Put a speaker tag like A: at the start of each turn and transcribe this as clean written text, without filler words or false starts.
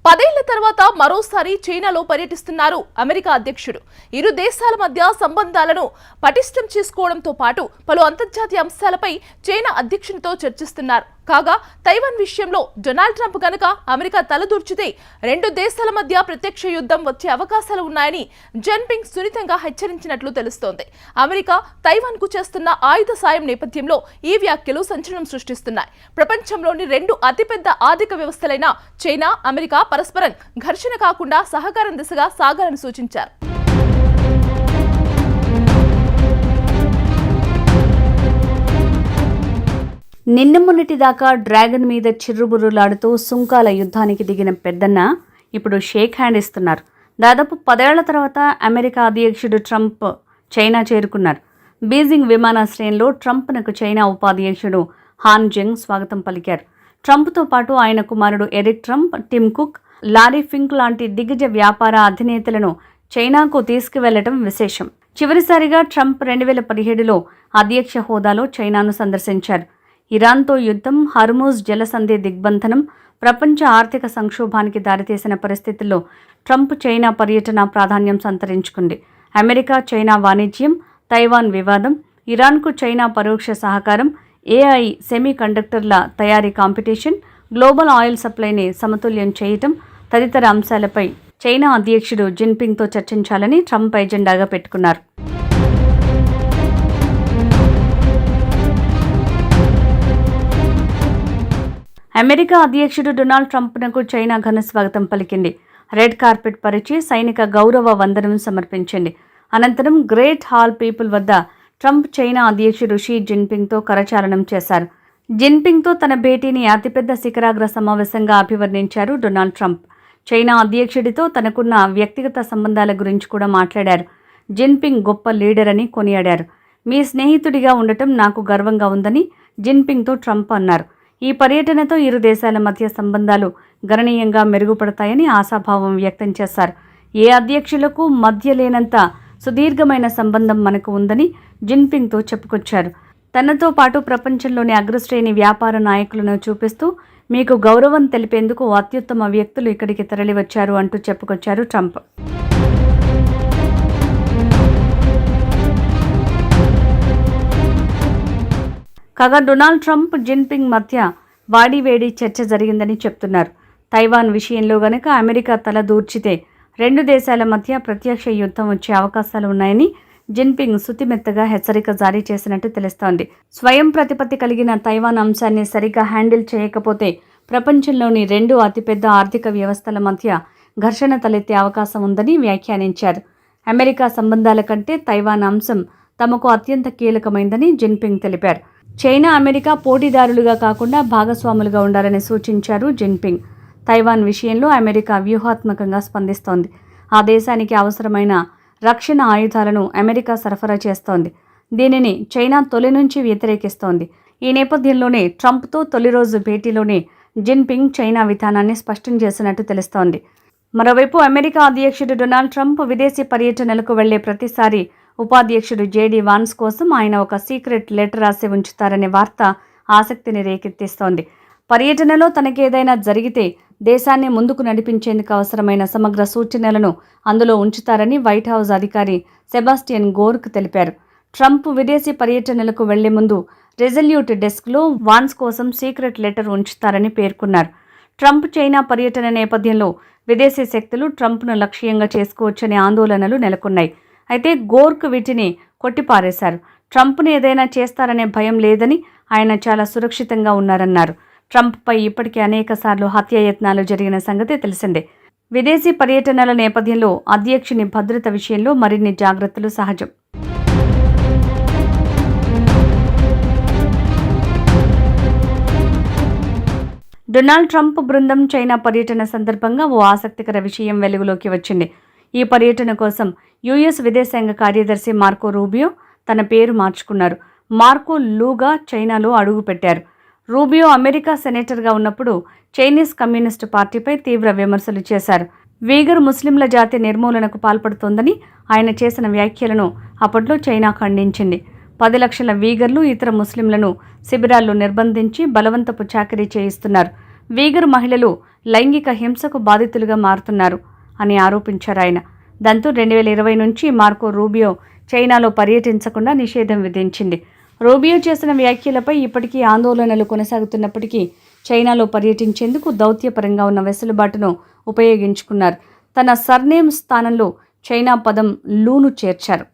A: 10 ఏళ్ల తర్వాత మరోసారి చైనాలో పర్యటిస్తున్నారు అమెరికా అధ్యక్షుడు. ఇరు దేశాల మధ్య సంబంధాలను పటిష్టం చేసుకోవడంతో పాటు పలు అంతర్జాతీయ అంశాలపై చైనా అధ్యక్షునితో చర్చిస్తున్నారు. కాగా తైవాన్ విషయంలో డొనాల్డ్ ట్రంప్ గనుక అమెరికా తలదూర్చితే రెండు దేశాల మధ్య ప్రత్యక్ష యుద్ధం వచ్చే అవకాశాలు ఉన్నాయని జిన్పింగ్ సున్నితంగా హెచ్చరించినట్లు తెలుస్తోంది. అమెరికా తైవాన్ కు చేస్తున్న ఆయుధ సాయం నేపథ్యంలో ఈ వ్యాఖ్యలు సంచలనం సృష్టిస్తున్నాయి. ప్రపంచంలోని రెండు అతిపెద్ద ఆర్థిక వ్యవస్థలైన చైనా, అమెరికా పరస్పరం ఘర్షణ కాకుండా సహకారం దిశగా సాగాలని సూచించారు.
B: నిన్న మొన్నటిదాకా డ్రాగన్ మీద చిర్రుబుర్రులాడుతూ సుంకాల యుద్ధానికి దిగిన పెద్దన్న ఇప్పుడు షేక్ హ్యాండ్ ఇస్తున్నారు. దాదాపు 10 ఏళ్ల తర్వాత అమెరికా అధ్యక్షుడు ట్రంప్ చైనా చేరుకున్నారు. బీజింగ్ విమానాశ్రయంలో ట్రంప్నకు చైనా ఉపాధ్యక్షుడు హాన్ జంగ్ స్వాగతం పలికారు. ట్రంప్తో పాటు ఆయన కుమారుడు Eric Trump, Tim Cook, Larry Fink లాంటి దిగ్గజ వ్యాపార అధినేతలను చైనాకు తీసుకువెళ్లడం విశేషం. చివరిసారిగా ట్రంప్ 2017లో అధ్యక్ష హోదాలో చైనాను సందర్శించారు. ఇరాన్తో యుద్ధం, హర్మూజ్ జలసంధి దిగ్బంధనం, ప్రపంచ ఆర్థిక సంక్షోభానికి దారితీసిన పరిస్థితుల్లో ట్రంప్ చైనా పర్యటన ప్రాధాన్యం సంతరించుకుంది. అమెరికా చైనా వాణిజ్యం, తైవాన్ వివాదం, ఇరాన్కు చైనా పరోక్ష సహకారం, AI సెమీ కండక్టర్ల తయారీ కాంపిటీషన్, గ్లోబల్ ఆయిల్ సప్లైని సమతుల్యం చేయటం తదితర అంశాలపై చైనా అధ్యక్షుడు జిన్పింగ్తో చర్చించాలని ట్రంప్ ఎజెండాగా పెట్టుకున్నారు. అమెరికా అధ్యక్షుడు డొనాల్డ్ ట్రంప్నకు చైనా ఘన స్వాగతం పలికింది. రెడ్ కార్పెట్ పరిచి సైనిక గౌరవ వందనం సమర్పించింది. అనంతరం గ్రేట్ హాల్ పీపుల్ వద్ద ట్రంప్ చైనా అధ్యక్షుడు షీ జిన్పింగ్తో కరచాలనం చేశారు. జిన్పింగ్తో తన భేటీని అతిపెద్ద శిఖరాగ్ర సమావేశంగా అభివర్ణించారు డొనాల్డ్ ట్రంప్. చైనా అధ్యక్షుడితో తనకున్న వ్యక్తిగత సంబంధాల గురించి కూడా మాట్లాడారు. జిన్పింగ్ గొప్ప లీడర్ అని కొనియాడారు. మీ స్నేహితుడిగా ఉండటం నాకు గర్వంగా ఉందని జిన్పింగ్తో ట్రంప్ అన్నారు. ఈ పర్యటనతో ఇరు దేశాల మధ్య సంబంధాలు గణనీయంగా మెరుగుపడతాయని ఆశాభావం వ్యక్తం చేశారు. ఏ అధ్యక్షులకు మధ్య లేనంత సుదీర్ఘమైన సంబంధం మనకు ఉందని జిన్పింగ్తో చెప్పుకొచ్చారు. తనతో పాటు ప్రపంచంలోని అగ్రశ్రేణి వ్యాపార నాయకులను చూపిస్తూ మీకు గౌరవం తెలిపేందుకు అత్యుత్తమ వ్యక్తులు ఇక్కడికి తరలివచ్చారు అంటూ చెప్పుకొచ్చారు ట్రంప్. కాగా డొనాల్డ్ ట్రంప్, జిన్పింగ్ మధ్య వాడివేడి చర్చ జరిగిందని చెప్తున్నారు. తైవాన్ విషయంలో గనక అమెరికా తల దూర్చితే రెండు దేశాల మధ్య ప్రత్యక్ష యుద్ధం వచ్చే అవకాశాలు ఉన్నాయని జిన్పింగ్ సుతిమెత్తగా హెచ్చరిక జారీ చేసినట్టు తెలుస్తోంది. స్వయం ప్రతిపత్తి కలిగిన తైవాన్ అంశాన్ని సరిగ్గా హ్యాండిల్ చేయకపోతే ప్రపంచంలోని రెండు అతిపెద్ద ఆర్థిక వ్యవస్థల మధ్య ఘర్షణ తలెత్తే అవకాశం ఉందని వ్యాఖ్యానించారు. అమెరికా సంబంధాల కంటే తైవాన్ అంశం తమకు అత్యంత కీలకమైందని జిన్పింగ్ తెలిపారు. చైనా, అమెరికా పోటీదారులుగా కాకుండా భాగస్వాములుగా ఉండాలని సూచించారు జిన్పింగ్. తైవాన్ విషయంలో అమెరికా వ్యూహాత్మకంగా స్పందిస్తోంది. ఆ దేశానికి అవసరమైన రక్షణ ఆయుధాలను అమెరికా సరఫరా చేస్తోంది. దీనిని చైనా తొలి నుంచి వ్యతిరేకిస్తోంది. ఈ నేపథ్యంలోనే ట్రంప్తో తొలి రోజు భేటీలోనే జిన్పింగ్ చైనా విధానాన్ని స్పష్టం చేసినట్టు తెలుస్తోంది. మరోవైపు అమెరికా అధ్యక్షుడు డొనాల్డ్ ట్రంప్ విదేశీ పర్యటనలకు వెళ్లే ప్రతిసారి ఉపాధ్యక్షుడు JD వాన్స్ కోసం ఆయన ఒక సీక్రెట్ లెటర్ రాసి ఉంచుతారనే వార్త ఆసక్తిని రేకెత్తిస్తోంది. పర్యటనలో తనకేదైనా జరిగితే దేశాన్ని ముందుకు నడిపించేందుకు అవసరమైన సమగ్ర సూచనలను అందులో ఉంచుతారని వైట్ హౌస్ అధికారి సెబాస్టియన్ గోర్క్ తెలిపారు. ట్రంప్ విదేశీ పర్యటనలకు వెళ్లే ముందు రెజల్యూట్ డెస్క్లో వాన్స్ కోసం సీక్రెట్ లెటర్ ఉంచుతారని పేర్కొన్నారు. ట్రంప్ చైనా పర్యటన నేపథ్యంలో విదేశీ శక్తులు ట్రంప్ను లక్ష్యంగా చేసుకోవచ్చనే ఆందోళనలు నెలకొన్నాయి. అయితే గోర్క్ వీటిని కొట్టిపారేశారు. ట్రంప్ను ఏదైనా చేస్తారనే భయం లేదని, ఆయన చాలా సురక్షితంగా ఉన్నారన్నారు. ట్రంప్పై ఇప్పటికే అనేకసార్లు హత్యాయత్నాలు జరిగిన సంగతి తెలిసిందే. విదేశీ పర్యటనల నేపథ్యంలో అధ్యక్షుని భద్రత విషయంలో మరిన్ని జాగ్రత్తలు సహజం. డొనాల్డ్ ట్రంప్ బృందం చైనా పర్యటన సందర్భంగా ఓ ఆసక్తికర విషయం వెలుగులోకి వచ్చింది. ఈ పర్యటన కోసం US విదేశాంగ కార్యదర్శి మార్కో రూబియో తన పేరు మార్చుకున్నారు. మార్కో లూగా చైనాలో అడుగుపెట్టారు. రూబియో అమెరికా సెనేటర్గా ఉన్నప్పుడు చైనీస్ కమ్యూనిస్టు పార్టీపై తీవ్ర విమర్శలు చేశారు. వీగర్ ముస్లింల జాతి నిర్మూలనకు పాల్పడుతోందని ఆయన చేసిన వ్యాఖ్యలను అప్పట్లో చైనా ఖండించింది. 10 లక్షల వీగర్లు, ఇతర ముస్లింలను శిబిరాల్లో నిర్బంధించి బలవంతపు చాకరీ చేయిస్తున్నారు. వీగర్ మహిళలు లైంగిక హింసకు బాధితులుగా మారుతున్నారు అని ఆరోపించారు ఆయన. దాంతో 2020 నుంచి మార్కో రూబియో చైనాలో పర్యటించకుండా నిషేధం విధించింది. రూబియో చేసిన వ్యాఖ్యలపై ఇప్పటికీ ఆందోళనలు కొనసాగుతున్నప్పటికీ చైనాలో పర్యటించేందుకు దౌత్యపరంగా ఉన్న వెసులుబాటును ఉపయోగించుకున్నారు. తన సర్నేమ్ స్థానంలో చైనా పదం లూను చేర్చారు.